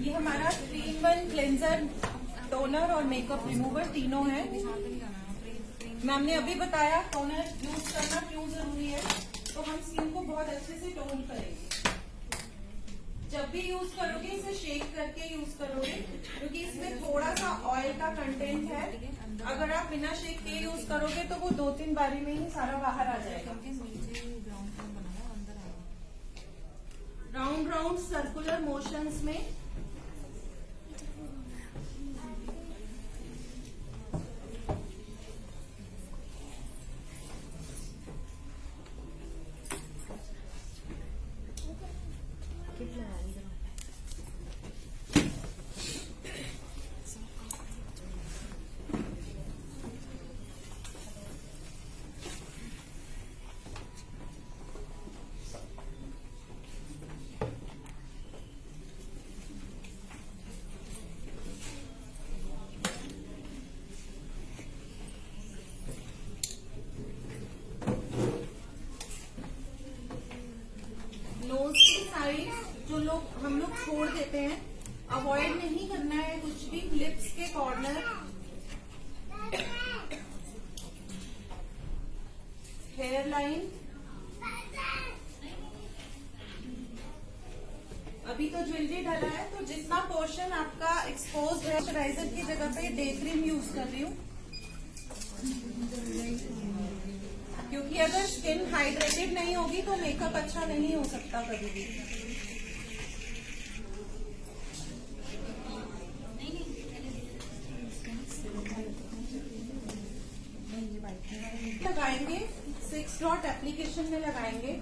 ये हमारा 3-in-1 cleanser, toner और मेकअप रिमूवर तीनों है। मैम ने अभी बताया टोनर यूज करना क्यों जरूरी है। तो हम स्किन को बहुत अच्छे से टोन करेंगे। जब भी यूज करोगे इसे शेक करके यूज करोगे, क्योंकि इसमें थोड़ा सा ऑयल का कंटेंट है। अगर आप बिना शेक के यूज करोगे तो वो 2-3 बारी में ही सारा बाहर आ जाएगा। राउंड राउंड सर्कुलर मोशंस में जो लोग हम लोग छोड़ देते हैं, अवॉइड नहीं करना है कुछ भी। लिप्स के कॉर्नर, हेयर लाइन, अभी तो ज्वेलरी डाला है तो जितना पोर्शन आपका एक्सपोज है, मॉइस्चराइजर की जगह पे डे क्रीम यूज कर रही हूँ, क्योंकि अगर स्किन हाइड्रेटेड नहीं होगी तो मेकअप अच्छा नहीं हो सकता कभी भी। लगाएंगे 6 डॉट एप्लीकेशन में लगाएंगे।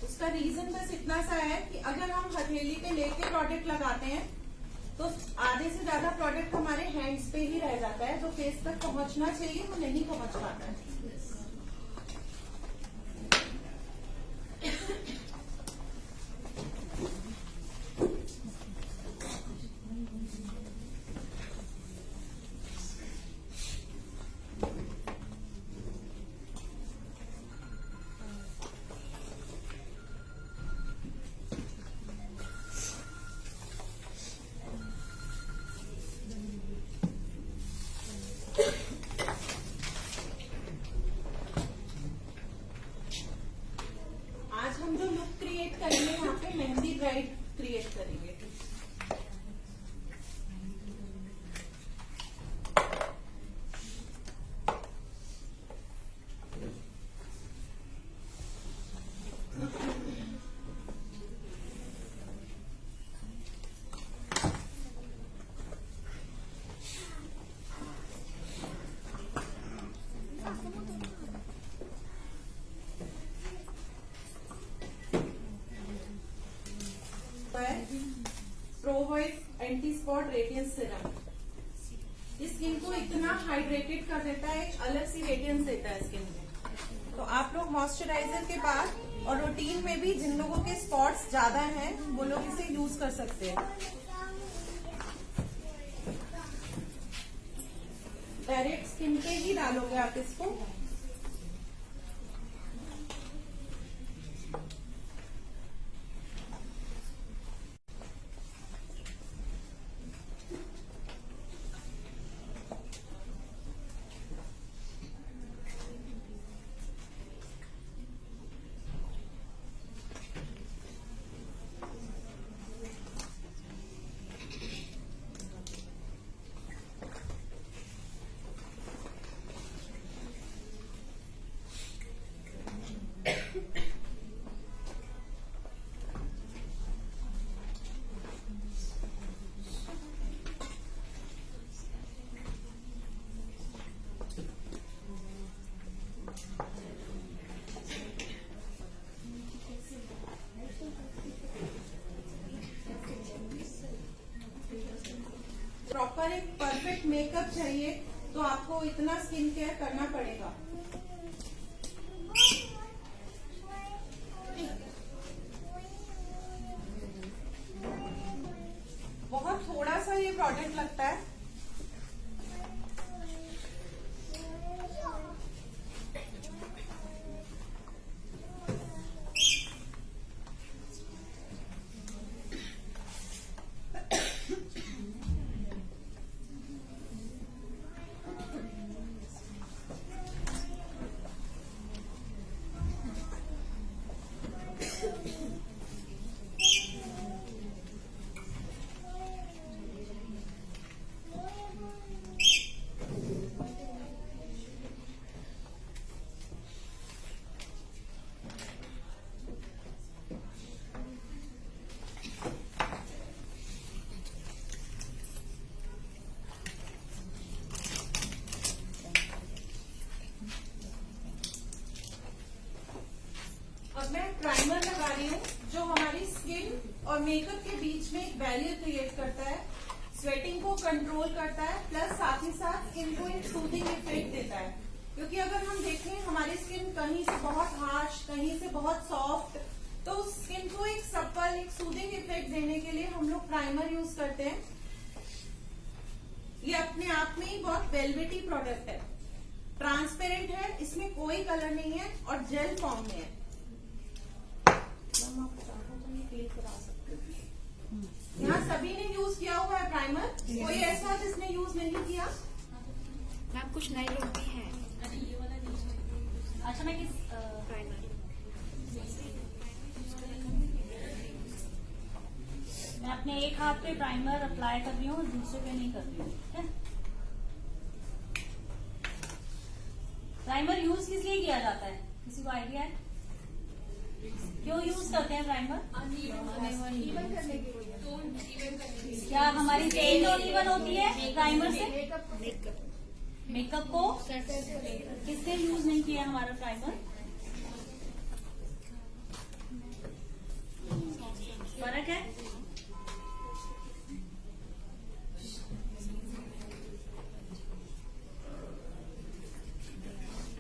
उसका रीजन बस इतना सा है कि अगर हम हथेली पे लेके प्रोडक्ट लगाते हैं तो आधे से ज्यादा प्रोडक्ट हमारे हैंड्स पे ही रह जाता है, जो फेस तक पहुंचना चाहिए वो नहीं पहुंच पाता है। हम जो लुक क्रिएट करेंगे यहाँ पे मेहंदी ब्राइड क्रिएट करेंगे। प्रोवॉइस anti spot radiance serum skin को इतना हाइड्रेटेड कर देता है, एक अलग सी रेडियंस देता है स्किन में। तो आप लोग मॉइस्चराइजर के बाद और रूटीन में भी जिन लोगों के स्पॉट्स ज्यादा हैं वो लोग इसे यूज कर सकते हैं। डायरेक्ट स्किन पे ही डालोगे आप इसको। प्रॉपर एक परफेक्ट मेकअप चाहिए तो आपको इतना स्किन केयर करना पड़ेगा। बहुत थोड़ा सा ये प्रोडक्ट लगता है। प्राइमर लगा रही हूँ जो हमारी स्किन और मेकअप के बीच में एक बैरियर क्रिएट करता है, स्वेटिंग को कंट्रोल करता है, प्लस साथ ही साथ स्किन को एक सूदिंग इफेक्ट देता है। क्योंकि अगर हम देखें हमारी स्किन कहीं से बहुत हार्श, कहीं से बहुत सॉफ्ट, तो स्किन को एक सप्पल, एक सूदिंग इफेक्ट देने के लिए हम लोग प्राइमर यूज करते हैं। ये अपने आप में ही बहुत वेलवेटी प्रोडक्ट है, ट्रांसपेरेंट है, इसमें कोई कलर नहीं है और जेल फॉर्म में है। यहाँ सभी ने यूज किया हुआ है प्राइमर, कोई ऐसा जिसने यूज नहीं किया? मैम कुछ नए लोग भी हैं। अच्छा, मैं किस प्राइमर मैं अपने एक हाथ पे प्राइमर अप्लाई कर रही हूँ, दूसरे पे नहीं कर रही हूँ। ठीक है, प्राइमर यूज किस लिए किया जाता है, किसी को आइडिया है? क्यों यूज करते हैं प्राइमर? क्या हमारी स्किन अनइवन होती है प्राइमर से? मेकअप को किसने यूज नहीं किया हमारा प्राइमर? फर्क है।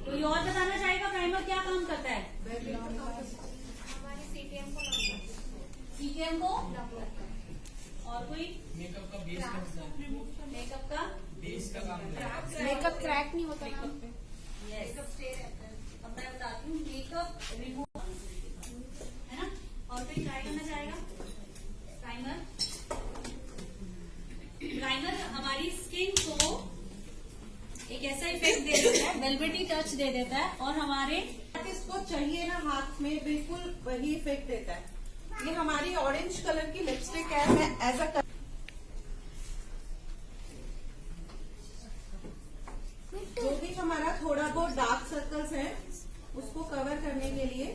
कोई और बताना चाहेगा प्राइमर क्या काम करता है? हमारे सीटीएम को और कोई मेकअप का बेस का मेकअप का काम है। मेकअप क्रैक नहीं होता ना। यस, अब मैं बताती हूँ मेकअप रिमूव है ना। और कोई ट्राई करना चाहेगा? प्राइमर हमारी स्किन को एक ऐसा इफेक्ट दे देता है, वेलवेटी टच दे देता है और हमारे इसको चाहिए ना हाथ में, बिल्कुल वही इफेक्ट देता है। ये हमारी ऑरेंज कलर की लिपस्टिक है, मैं एज अ जो भी हमारा थोड़ा बहुत डार्क सर्कल्स है उसको कवर करने के लिए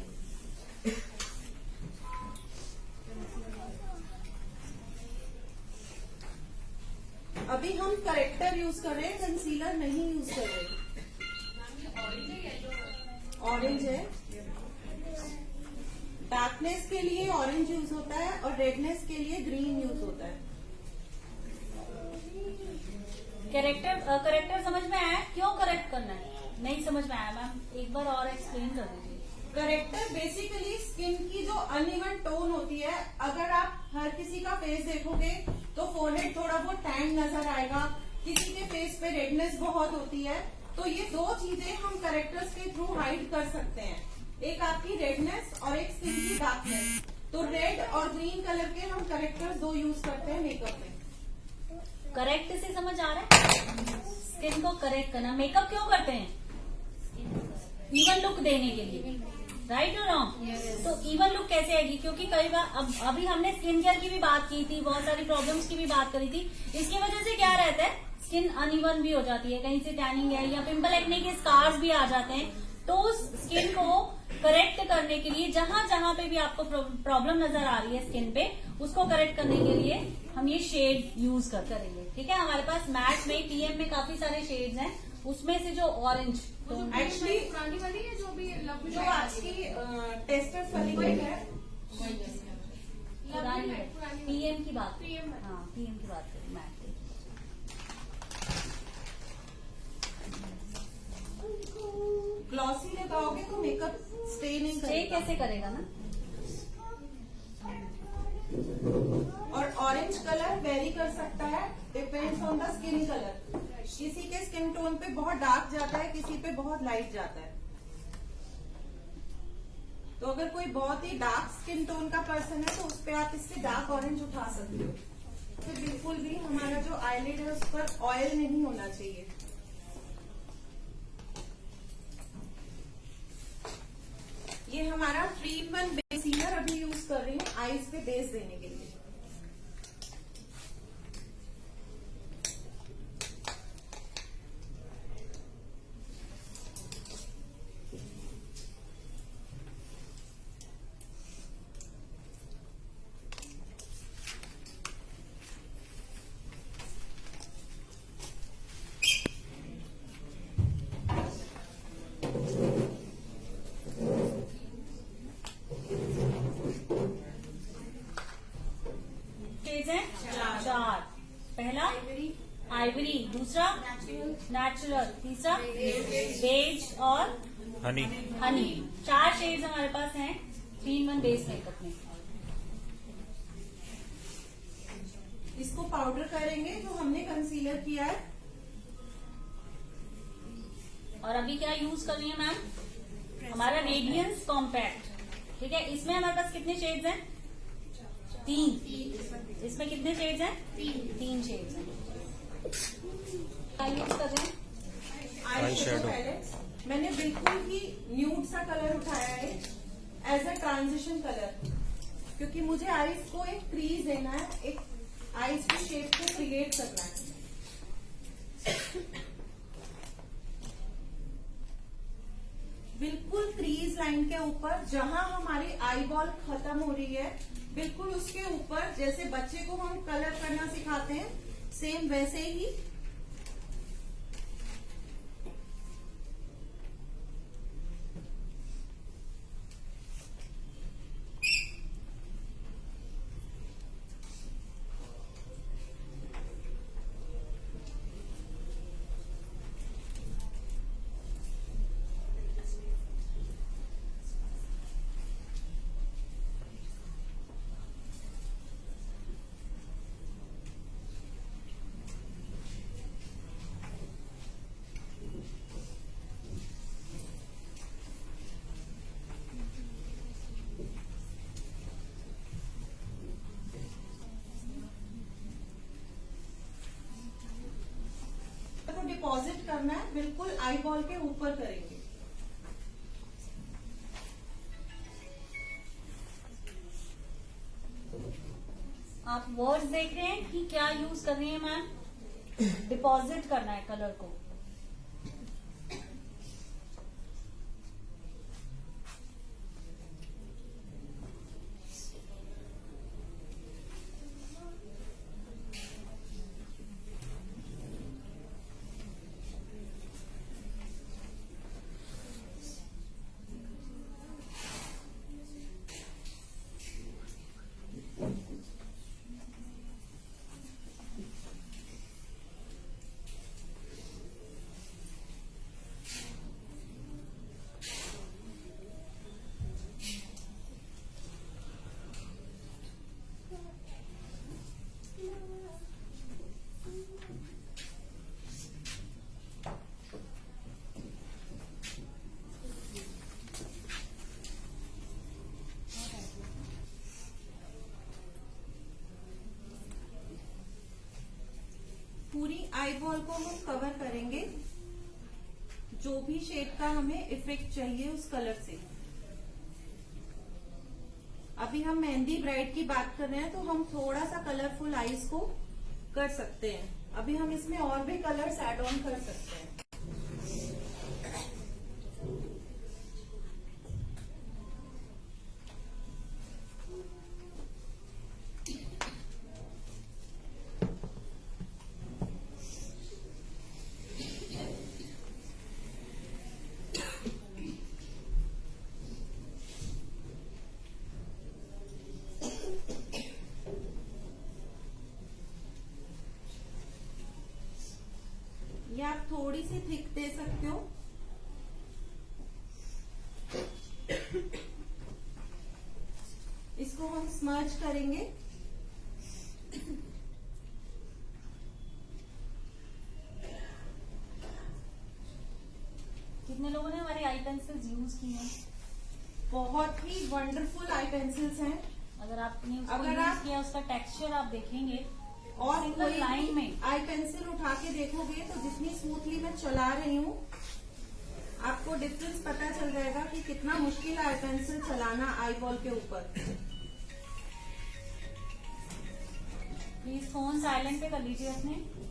अभी हम करेक्टर यूज कर रहे हैं, कंसीलर नहीं यूज कर रहे। ऑरेंज है, डार्कनेस के लिए ऑरेंज यूज होता है और रेडनेस के लिए ग्रीन यूज होता है। करेक्टर समझ में आया? क्यों करेक्ट करना है? नहीं समझ में आया मैम, एक बार और एक्सप्लेन कर दीजिए। करेक्टर बेसिकली स्किन की जो अनइवन टोन होती है, अगर आप हर किसी का फेस देखोगे तो फोरहेड थोड़ा बहुत टैन नजर आएगा, किसी के फेस पे रेडनेस बहुत होती है, तो ये दो चीजें हम करेक्टर्स के थ्रू हाइड कर सकते हैं, एक आपकी रेडनेस और एक स्किन की डार्कनेस। तो रेड और ग्रीन कलर के हम करेक्टर्स दो यूज करते हैं मेकअप में। करेक्ट से समझ आ रहा है? स्किन को करेक्ट करना। मेकअप क्यों करते हैं? इवन लुक देने के लिए, राइट और रॉन्ग? तो इवन लुक कैसे आएगी? क्योंकि कई बार अभी हमने स्किन केयर की भी बात की थी, बहुत सारी प्रॉब्लम्स की भी बात करी थी। इसकी वजह से क्या रहता है, स्किन अनइवन भी हो जाती है, कहीं से टैनिंग है या पिंपल एक्ने के स्कार्स भी आ जाते हैं। तो स्किन को करेक्ट करने के लिए जहां जहां पे भी आपको प्रॉब्लम नजर आ रही है स्किन पे, उसको करेक्ट करने के लिए हम ये शेड यूज करेंगे। ठीक है, हमारे पास मैट में पीएम में काफी सारे शेड्स हैं, उसमें से जो ऑरेंज एक्चुअली पुरानी वाली है जो आज की टेस्टर्स वाली है, पीएम की बात, PM हाँ पीएम की बात करें मैट की। ग्लॉसी लगाओगे तो मेकअप स्टे नहीं स्टे करेगा। कैसे करेगा ना? और ऑरेंज कलर वेरी कर सकता है, depends on the skin colour. किसी के स्किन टोन पे बहुत डार्क जाता है, किसी पे बहुत लाइट जाता है। तो अगर कोई बहुत ही डार्क स्किन टोन का पर्सन है तो उस पे आप इससे डार्क ऑरेंज उठा सकते हो। तो बिल्कुल भी हमारा जो आईलिड है उस पर ऑयल नहीं होना चाहिए। ये हमारा 3-in-1 बेसिनर अभी यूज कर रही हूँ आईज पे बेस देने के लिए। 4। पहला आइवरी, दूसरा नेचुरल, तीसरा बेज और हनी। हनी। 4 शेड्स हमारे पास हैं 3-in-1 बेस मेकअप में। इसको पाउडर करेंगे जो हमने कंसीलर किया है। और अभी क्या यूज कर रही है मैम? हमारा रेडियंस कॉम्पैक्ट। ठीक है, इसमें हमारे पास कितने शेड्स हैं? 3। इसमें कितने शेड्स हैं? 3 शेड्स हैं। क्या यूज कर रहे हैं? आई shadow। पैलेट मैंने बिल्कुल ही न्यूड सा कलर उठाया है एज अ ट्रांजिशन कलर, क्योंकि मुझे आईज को एक क्रीज देना है, एक आईज की शेप को क्रिएट करना है। बिल्कुल क्रीज लाइन के ऊपर जहां हमारी आई बॉल खत्म हो रही है, बिल्कुल उसके ऊपर, जैसे बच्चे को हम कलर करना सिखाते हैं सेम वैसे ही को डिपॉजिट करना है, बिल्कुल आई बॉल के ऊपर करेंगे। आप वर्ड्स देख रहे हैं कि क्या यूज कर रही है मैम? डिपॉजिट करना है कलर को। पूरी आई बॉल को हम कवर करेंगे, जो भी शेड का हमें इफेक्ट चाहिए उस कलर से। अभी हम मेहंदी ब्राइड की बात कर रहे हैं तो हम थोड़ा सा कलरफुल आईज को कर सकते हैं। अभी हम इसमें और भी कलर्स ऐड ऑन कर सकते हैं। ये आप थोड़ी सी थिक दे सकते हो। इसको हम स्मर्ज करेंगे। कितने लोगों ने हमारी आई पेंसिल्स यूज की हैं? बहुत ही वंडरफुल आई पेंसिल्स हैं। अगर आपने उसको अगर यूज आप- किया, उसका टेक्सचर आप देखेंगे और सिंगल कोई लाइन में आई पेंसिल उठा के देखोगे तो जितनी स्मूथली मैं चला रही हूँ, आपको डिफरेंस पता चल जाएगा कि कितना मुश्किल है आई पेंसिल चलाना आई बॉल के ऊपर। प्लीज फोन साइलेंट पे कर लीजिए अपने।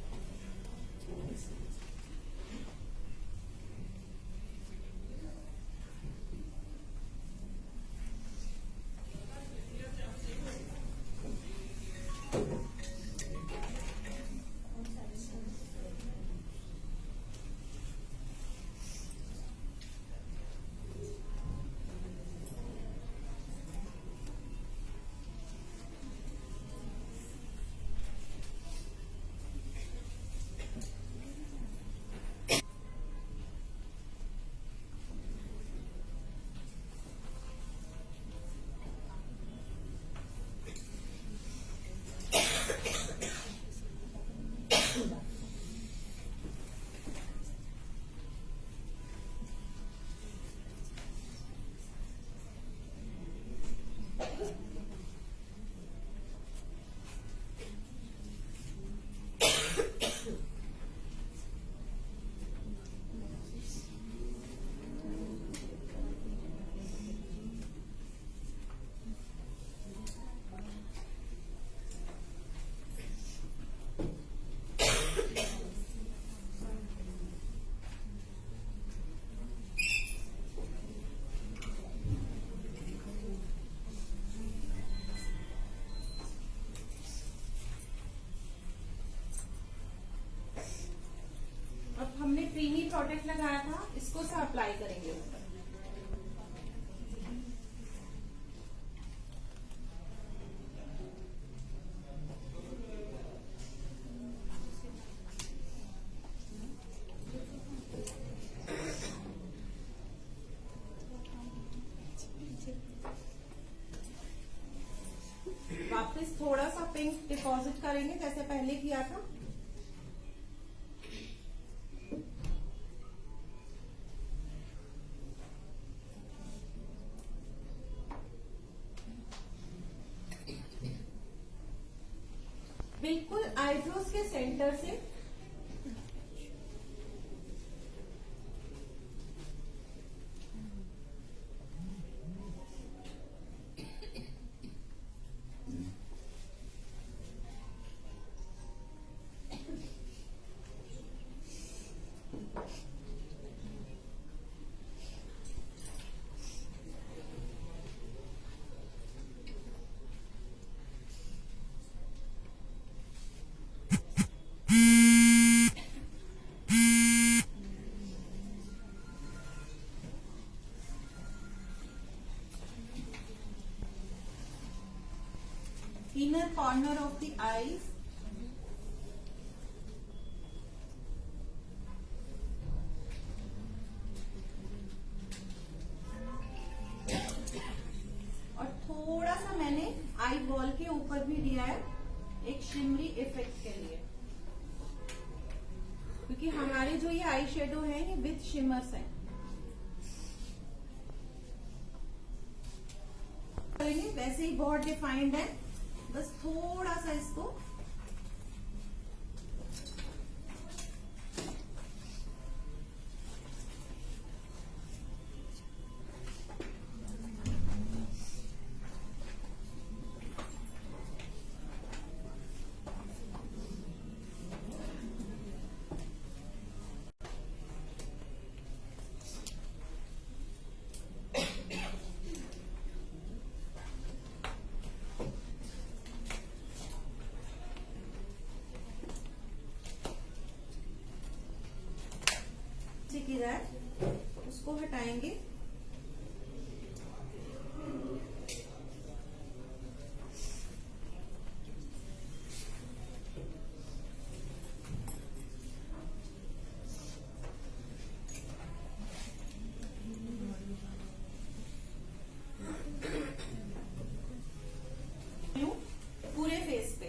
लगाया था इसको से अप्लाई करेंगे ऊपर। वापस थोड़ा सा पिंक डिपॉजिट करेंगे जैसे पहले किया था। बिल्कुल आईब्रोज के सेंटर से inner corner of the eyes, और थोड़ा सा मैंने आई बॉल के ऊपर भी दिया है एक शिमरी इफेक्ट के लिए, क्योंकि हमारे जो ये आई शेडो है ये विथ शिमर्स है। वैसे ही बहुत डिफाइंड है, बस थोड़ा सा इसको गिरा है उसको हटाएंगे। पूरे फेस पे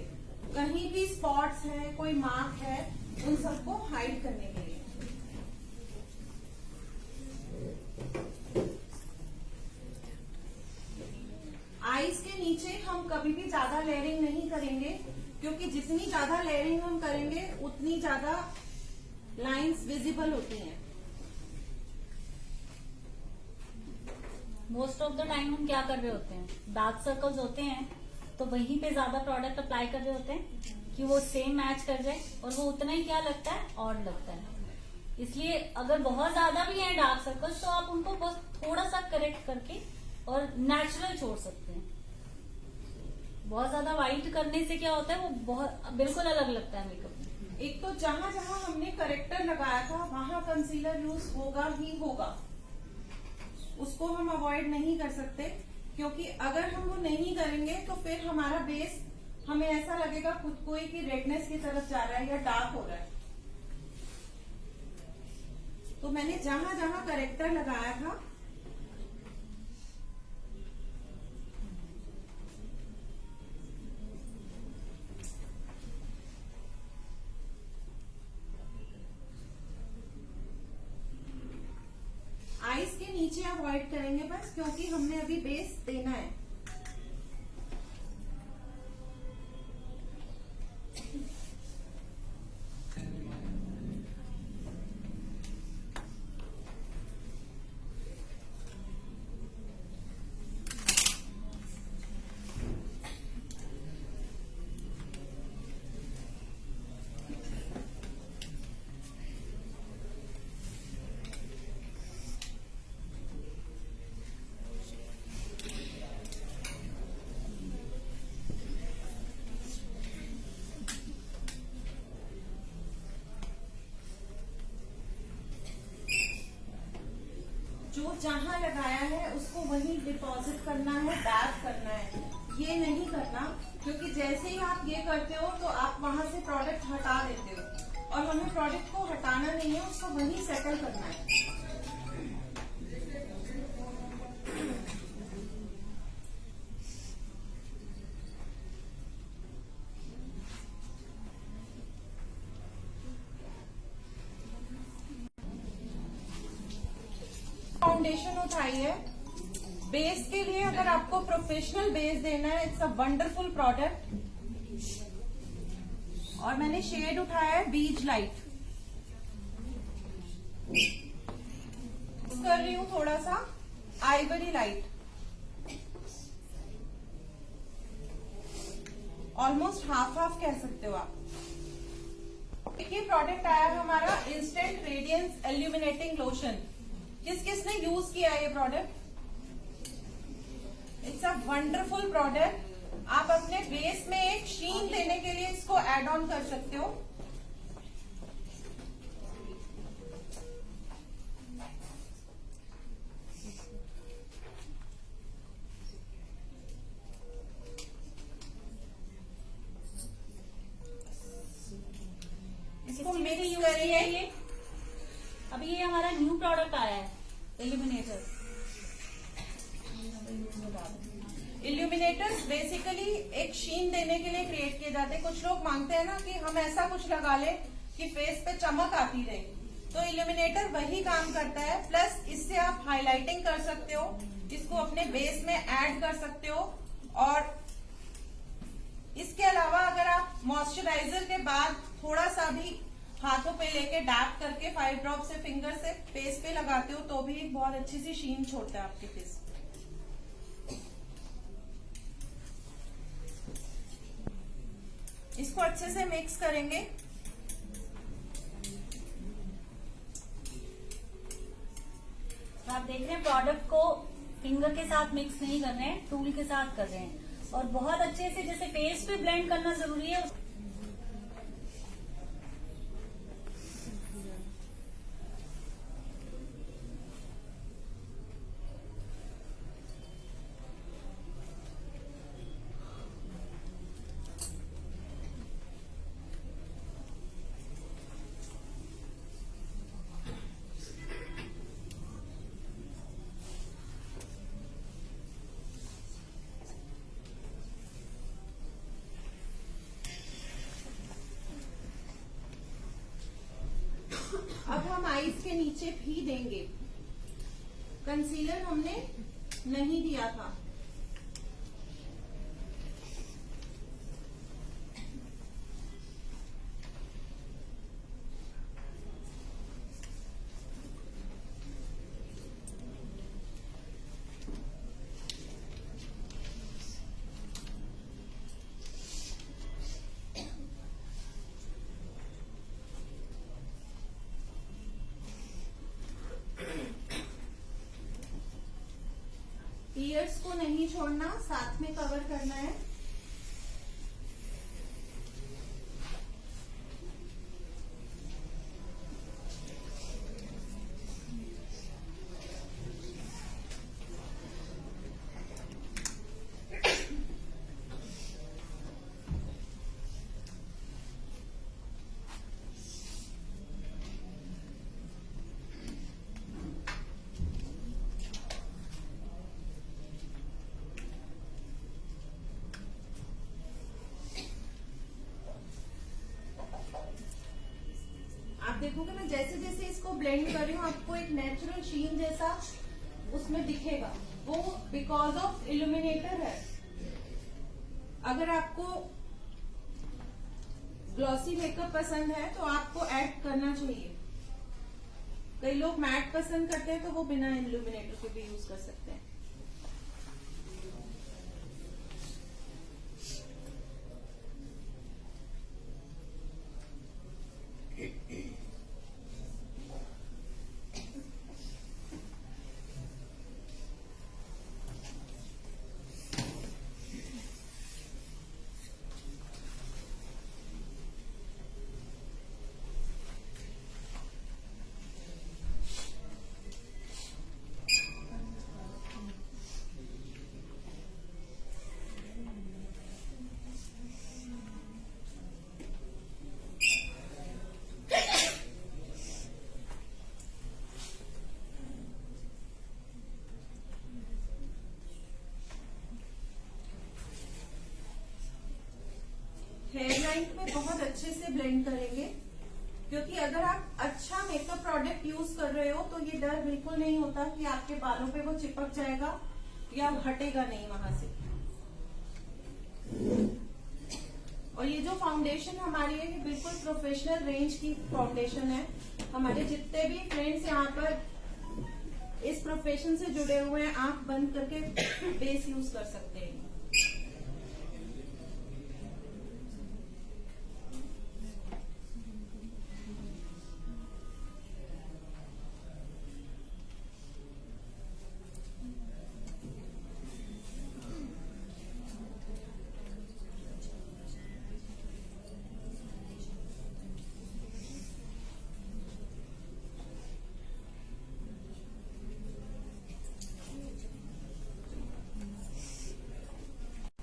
कहीं भी स्पॉट्स है, कोई मार्क है, उन सबको हाइड करने के लिए। आईज के नीचे हम कभी भी ज्यादा लेयरिंग नहीं करेंगे, क्योंकि जितनी ज्यादा लेयरिंग हम करेंगे उतनी ज्यादा लाइंस विजिबल होती हैं। मोस्ट ऑफ द टाइम हम क्या कर रहे होते हैं, डार्क सर्कल्स होते हैं तो वहीं पे ज्यादा प्रोडक्ट अप्लाई कर रहे होते हैं कि वो सेम मैच कर जाए, और वो उतना ही क्या लगता है, ऑड लगता है। इसलिए अगर बहुत ज्यादा भी है डार्क सर्कल्स तो आप उनको बस थोड़ा सा करेक्ट करके और नेचुरल छोड़ सकते हैं। बहुत ज्यादा वाइट करने से क्या होता है, वो बहुत बिल्कुल अलग लगता है मेकअप। एक तो जहां जहां हमने करेक्टर लगाया था वहां कंसीलर यूज होगा ही होगा, उसको हम अवॉइड नहीं कर सकते, क्योंकि अगर हम वो नहीं करेंगे तो फिर हमारा बेस हमें ऐसा लगेगा खुद को ही कि रेडनेस की तरफ जा रहा है या डार्क हो रहा है। तो मैंने जहां जहां करेक्टर लगाया था आईज के नीचे अवॉइड करेंगे बस, क्योंकि हमने अभी बेस देना है। जो जहां लगाया है उसको वहीं डिपॉजिट करना है, डैप करना है, ये नहीं करना, क्योंकि जैसे ही आप ये करते हो तो आप वहां से प्रोडक्ट हटा देते हो और हमें प्रोडक्ट को हटाना नहीं है, उसको वहीं सेटल करना है। फाउंडेशन उठाई है बेस के लिए। अगर आपको प्रोफेशनल बेस देना है, इट्स अ वंडरफुल प्रोडक्ट। और मैंने शेड उठाया है बीज लाइट, कर रही हूँ थोड़ा सा Ivory light, almost half half कह सकते हो आप। ये प्रोडक्ट आया है हमारा इंस्टेंट रेडियंस इल्यूमिनेटिंग लोशन। किस किसने यूज किया ये product? It's a wonderful product. आप अपने बेस में एक शीन देने के लिए इसको ऐड ऑन कर सकते हो। इसको मिक्स यूज करिए। किया है ये। अभी ये हमारा न्यू प्रोडक्ट आया है इल्यूमिनेटर। इल्यूमिनेटर्स बेसिकली एक शीन देने के लिए क्रिएट किए जाते हैं। कुछ लोग मांगते हैं ना कि हम ऐसा कुछ लगा लें कि फेस पे चमक आती रहे, तो इल्यूमिनेटर वही काम करता है। प्लस इससे आप हाइलाइटिंग कर सकते हो, इसको अपने बेस में ऐड कर सकते हो। और इसके अलावा अगर आप मॉइस्चराइजर के बाद थोड़ा सा भी हाथों पे लेके डैप करके 5 ड्रॉप से फिंगर से फेस पे लगाते हो तो भी एक बहुत अच्छी सी शीन छोड़ता है आपके फेस पे। इसको अच्छे से मिक्स करेंगे। तो आप देख रहे हैं प्रोडक्ट को फिंगर के साथ मिक्स नहीं कर रहे हैं, टूल के साथ कर रहे हैं। और बहुत अच्छे से जैसे फेस पे ब्लेंड करना जरूरी है। अब हम आईज के नीचे भी देंगे। कंसीलर हमने नहीं दिया था। ईयर्स को नहीं छोड़ना, साथ में कवर करना है। देखोगे मैं जैसे जैसे इसको ब्लेंड कर रही हूँ आपको एक नेचुरल शीन जैसा उसमें दिखेगा, वो बिकॉज ऑफ इल्यूमिनेटर है। अगर आपको ग्लॉसी मेकअप पसंद है तो आपको ऐड करना चाहिए। कई लोग मैट पसंद करते हैं तो वो बिना इल्यूमिनेटर के भी यूज कर सकते हैं। ओवरनाइट में बहुत अच्छे से ब्लेंड करेंगे, क्योंकि अगर आप अच्छा मेकअप प्रोडक्ट यूज कर रहे हो तो ये डर बिल्कुल नहीं होता कि आपके बालों पे वो चिपक जाएगा या हटेगा नहीं वहां से। और ये जो फाउंडेशन हमारी है ये बिल्कुल प्रोफेशनल रेंज की फाउंडेशन है। हमारे जितने भी फ्रेंड्स यहाँ पर इस प्रोफेशन से जुड़े हुए हैं, आंख बंद करके बेस यूज कर सकते हैं।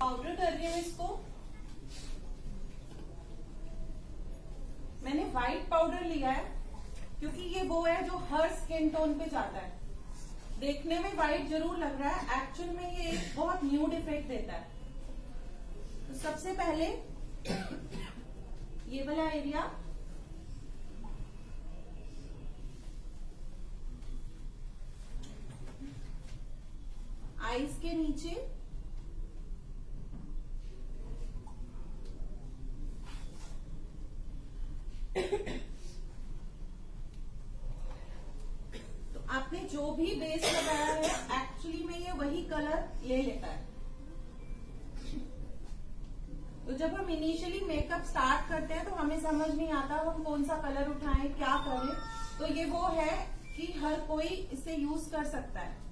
पाउडर कर रही हूँ इसको। मैंने व्हाइट पाउडर लिया है क्योंकि ये वो है जो हर स्किन टोन पे जाता है। देखने में व्हाइट जरूर लग रहा है, एक्चुअल में ये एक बहुत न्यूड इफेक्ट देता है। तो सबसे पहले ये वाला एरिया आईज के नीचे, तो आपने जो भी बेस लगाया है एक्चुअली में ये वही कलर ले लेता है। तो जब हम इनिशियली मेकअप स्टार्ट करते हैं तो हमें समझ नहीं आता हम कौन सा कलर उठाएं, क्या करें। तो ये वो है कि हर कोई इसे यूज कर सकता है।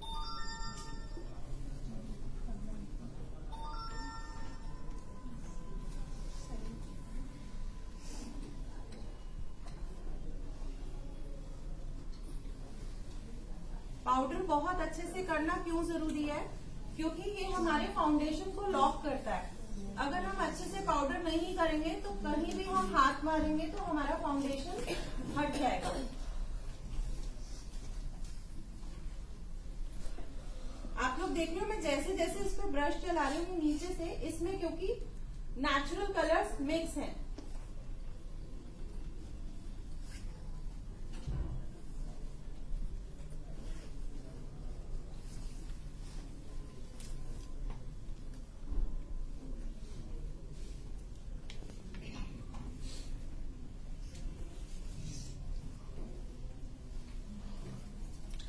पाउडर बहुत अच्छे से करना क्यों जरूरी है? क्योंकि ये हमारे फाउंडेशन को लॉक करता है। अगर हम अच्छे से पाउडर नहीं करेंगे तो कहीं भी हम हाथ मारेंगे तो हमारा फाउंडेशन हट जाएगा। आप लोग देख रहे हो मैं जैसे जैसे इस पे ब्रश चला रही हूँ नीचे से, इसमें क्योंकि नेचुरल कलर्स मिक्स हैं।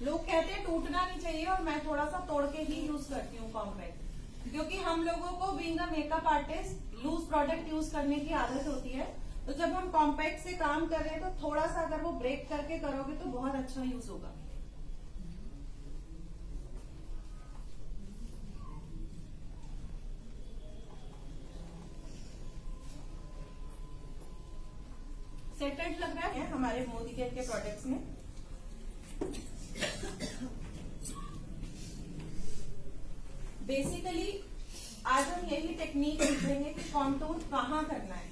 लोग कहते हैं टूटना नहीं चाहिए और मैं थोड़ा सा तोड़ के ही यूज करती हूँ कॉम्पैक्ट, क्योंकि हम लोगों को being a makeup artist loose product use करने की आदत होती है। तो जब हम कॉम्पैक्ट से काम कर रहे हैं तो थोड़ा सा अगर वो ब्रेक करके करोगे तो बहुत अच्छा यूज होगा। सेटेड लग रहा है हमारे मोदी केयर के प्रोडक्ट्स में। बेसिकली आज हम यही टेक्निक सीखेंगे कि कॉन्टूर कहाँ करना है।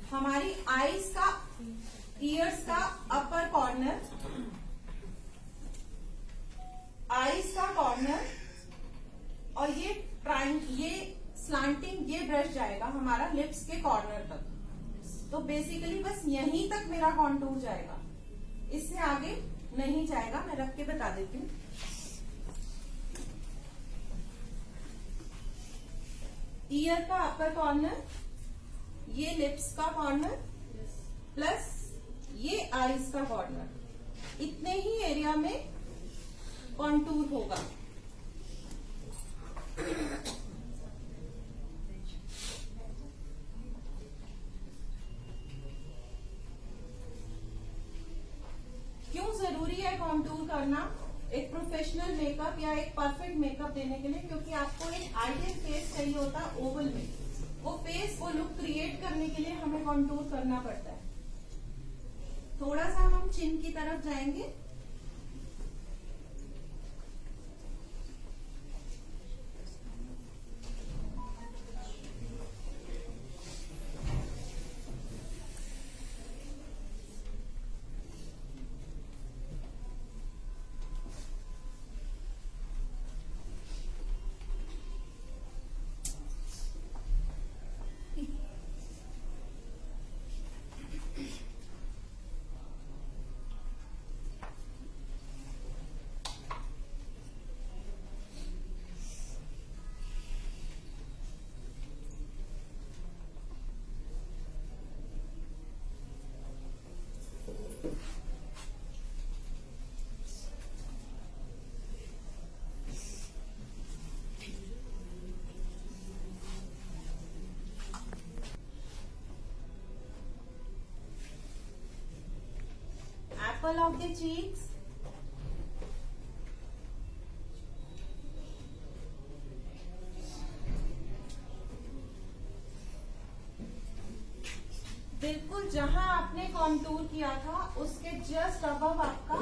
हमारी आईज का, ईयर्स का अपर कॉर्नर, आईज का कॉर्नर और ये स्लांटिंग ये ब्रश जाएगा हमारा लिप्स के कॉर्नर तक। तो बेसिकली बस यहीं तक मेरा कॉन्टूर जाएगा, इससे आगे नहीं जाएगा। मैं रख के बता देती हूँ। ईयर का अपर कॉर्नर, ये लिप्स का कॉर्नर प्लस ये आईज का कॉर्नर, इतने ही एरिया में कॉन्टूर होगा। क्यों जरूरी है कॉन्टूर करना एक प्रोफेशनल मेकअप या एक परफेक्ट मेकअप देने के लिए? क्योंकि आपको एक आइडियल फेस चाहिए होता है ओवल में। वो फेस, वो लुक क्रिएट करने के लिए हमें कॉन्टूर करना पड़ता है। थोड़ा सा हम चिन की तरफ जाएंगे। apple of the cheeks. बिल्कुल जहां आपने कॉन्टूर किया था उसके जस्ट अबव आपका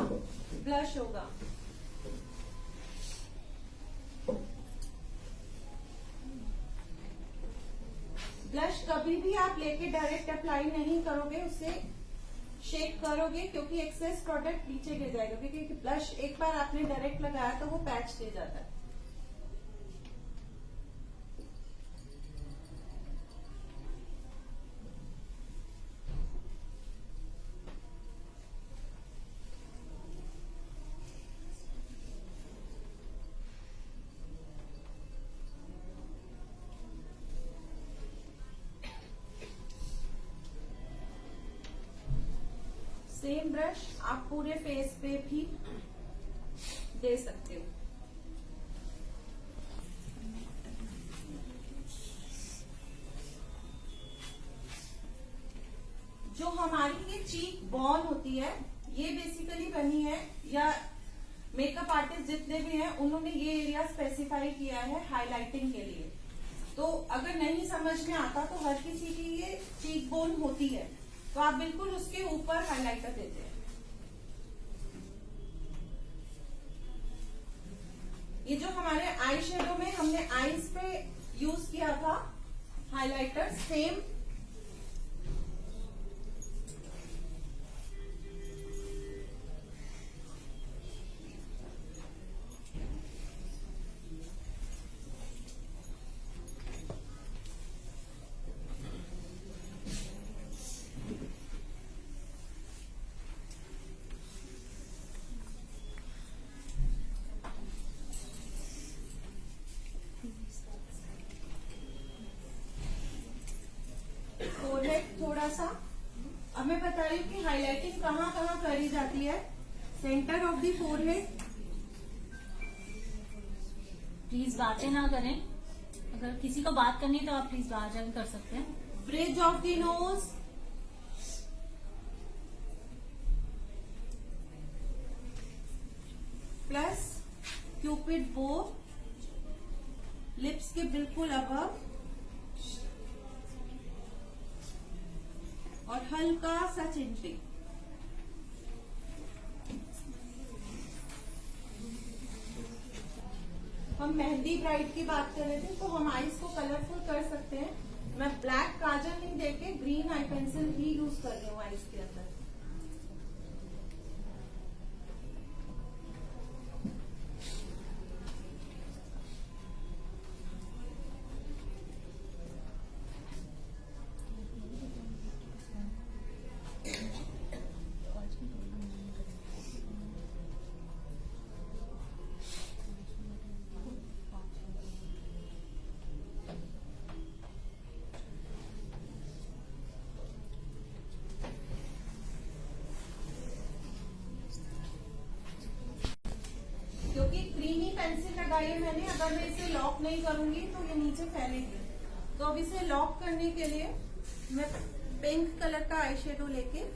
ब्लश होगा. ब्लश कभी भी आप लेके डायरेक्ट अप्लाई नहीं करोगे, उसे शेक करोगे क्योंकि एक्सेस प्रोडक्ट नीचे गिर जाएगा. क्योंकि ब्लश एक बार आपने डायरेक्ट लगाया तो वो पैच दे जाता है. सेम ब्रश आप पूरे फेस पे भी दे सकते हो. जो हमारी ये चीक बॉन होती है, ये बेसिकली बनी है, या मेकअप आर्टिस्ट जितने भी हैं उन्होंने ये एरिया स्पेसिफाई किया है हाइलाइटिंग के लिए. तो अगर नहीं समझ में आता तो हर किसी की ये चीक बोन होती है, तो आप बिल्कुल उसके ऊपर हाइलाइटर देते हैं. ये जो हमारे आई शेडो में हमने आईज पे यूज किया था हाइलाइटर, सेम थोड़ा सा. अब मैं बता रही हूँ कि हाइलाइटिंग कहाँ कहाँ करी जाती है. Centre of the forehead. Please बातें ना करें. अगर किसी को बात करनी तो आप प्लीज बाहर जाकर कर सकते हैं. Bridge of the nose. Plus Cupid बो लिप्स के बिल्कुल अबव, और हल्का सा चिंटिंग. हम मेहंदी ब्राइड की बात कर रहे थे, तो हम आईज को कलरफुल कर सकते हैं. मैं ब्लैक काजल नहीं देके ग्रीन आई पेंसिल ही यूज कर रही हूँ आईज के अंदर. पेंसिल लगाई है मैंने, अगर मैं इसे लॉक नहीं करूंगी तो ये नीचे फैलेगी. तो अब इसे लॉक करने के लिए मैं पिंक कलर का आई शेडो लेके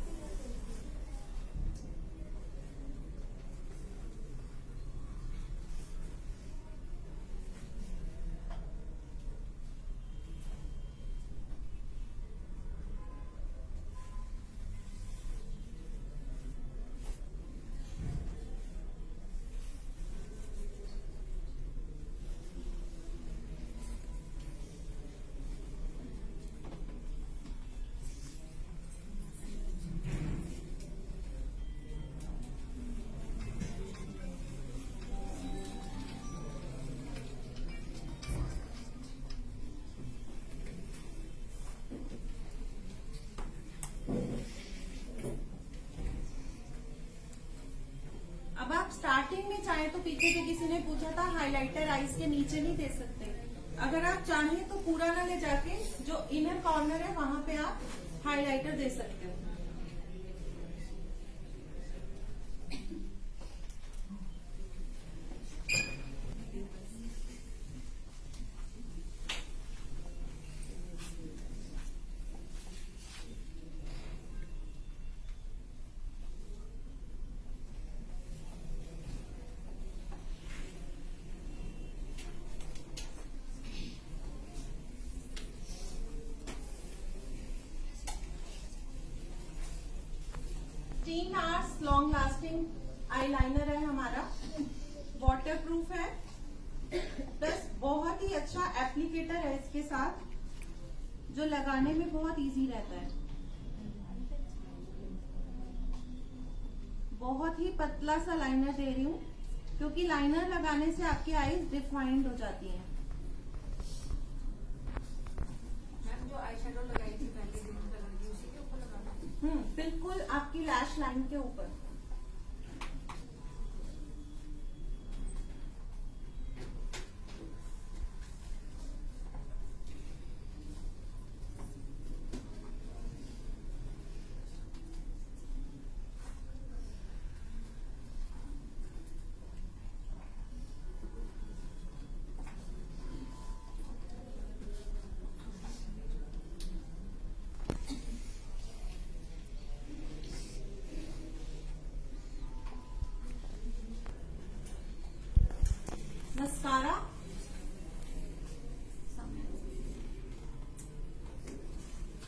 स्टार्टिंग में चाहे तो पीछे से किसी ने पूछा था हाइलाइटर आईज के नीचे नहीं दे सकते. अगर आप चाहें तो पूरा ना ले जाके जो इनर कॉर्नर है वहां पे आप हाइलाइटर दे सकते हो. 15 आवर्स लॉन्ग लास्टिंग आईलाइनर है हमारा, वाटर प्रूफ है, प्लस बहुत ही अच्छा एप्लीकेटर है इसके साथ, जो लगाने में बहुत इजी रहता है। बहुत ही पतला सा लाइनर दे रही हूँ, क्योंकि लाइनर लगाने से आपकी आईज डिफाइंड हो जाती हैं। मैम जो आई शेडो लगाई थी पहले ग्रीन कलर की, उसी के ऊपर लगाना। बिल्कुल आपकी लैश लाइन के ऊपर। मस्कारा,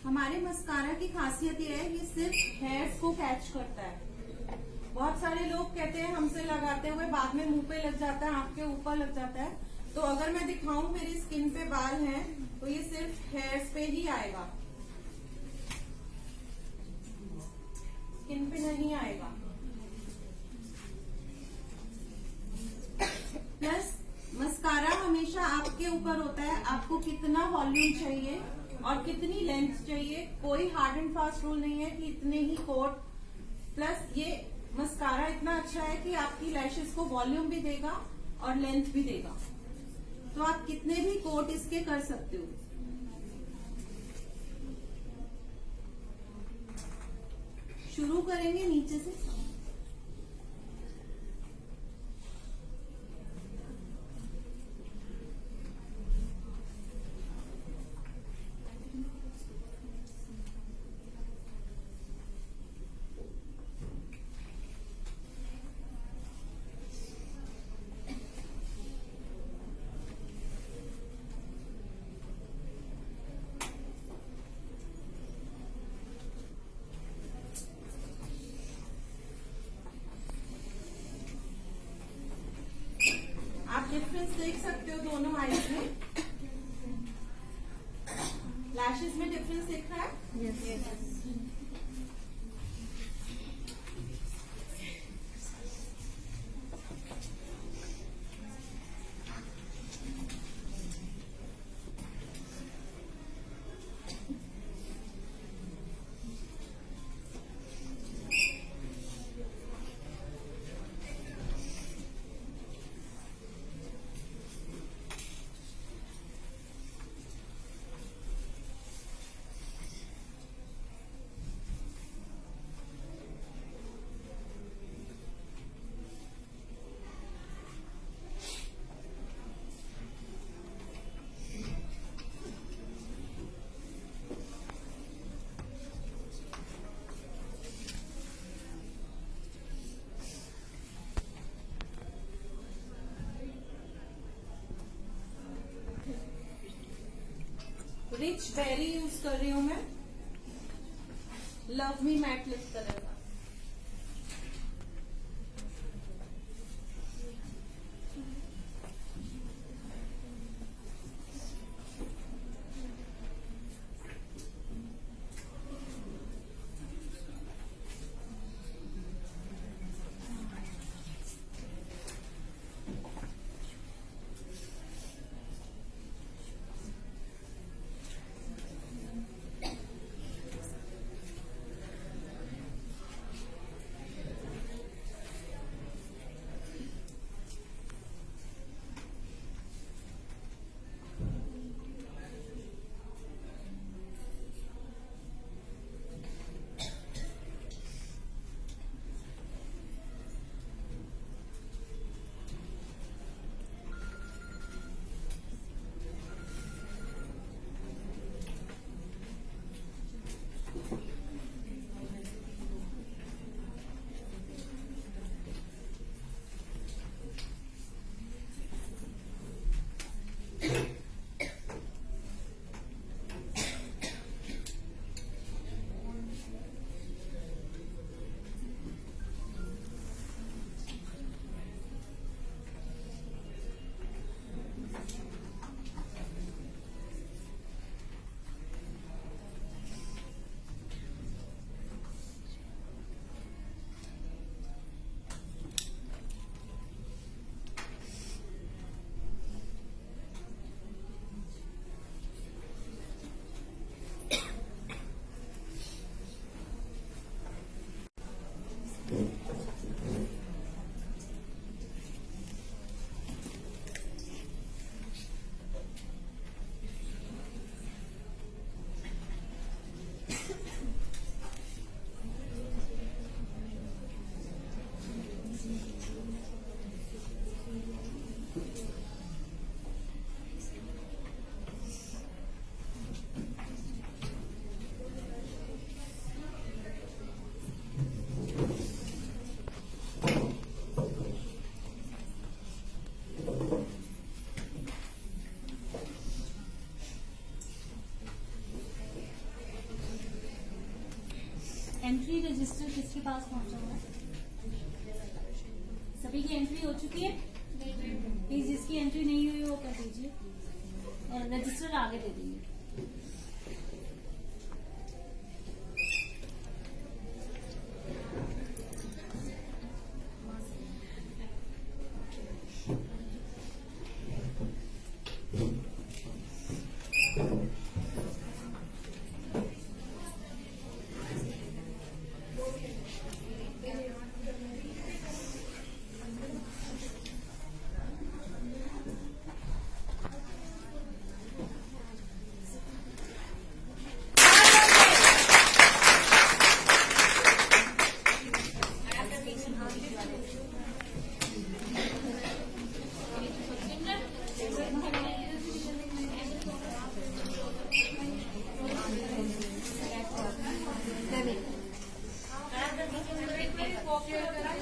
हमारे मस्कारा की खासियत ये है, ये सिर्फ हेयर्स को कैच करता है। बहुत सारे लोग कहते हैं हमसे लगाते हुए बाद में मुंह पे लग जाता है, आंख के ऊपर लग जाता है। तो अगर मैं दिखाऊं मेरी स्किन पे बाल हैं, तो ये सिर्फ हेयर्स पे ही आएगा, स्किन पे नहीं आएगा। प्लस मस्कारा हमेशा आपके ऊपर होता है, आपको कितना वॉल्यूम चाहिए और कितनी लेंथ चाहिए। कोई हार्ड एंड फास्ट रूल नहीं है कि इतने ही कोट। प्लस ये मस्कारा इतना अच्छा है कि आपकी लैशेस को वॉल्यूम भी देगा और लेंथ भी देगा, तो आप कितने भी कोट इसके कर सकते हो। शुरू करेंगे नीचे से। आप डिफरेंस देख सकते हो दोनों आईज में। लैशेस में डिफरेंस दिख रहा है? रिच बेरी यूज कर रही हूँ मैं, love me mat lip colour का। किसके पास पहुंचा हुआ है? सभी की एंट्री हो चुकी है? प्लीज जिसकी एंट्री नहीं हुई वो कर दीजिए और रजिस्टर आगे दे दीजिए। कॉपी करा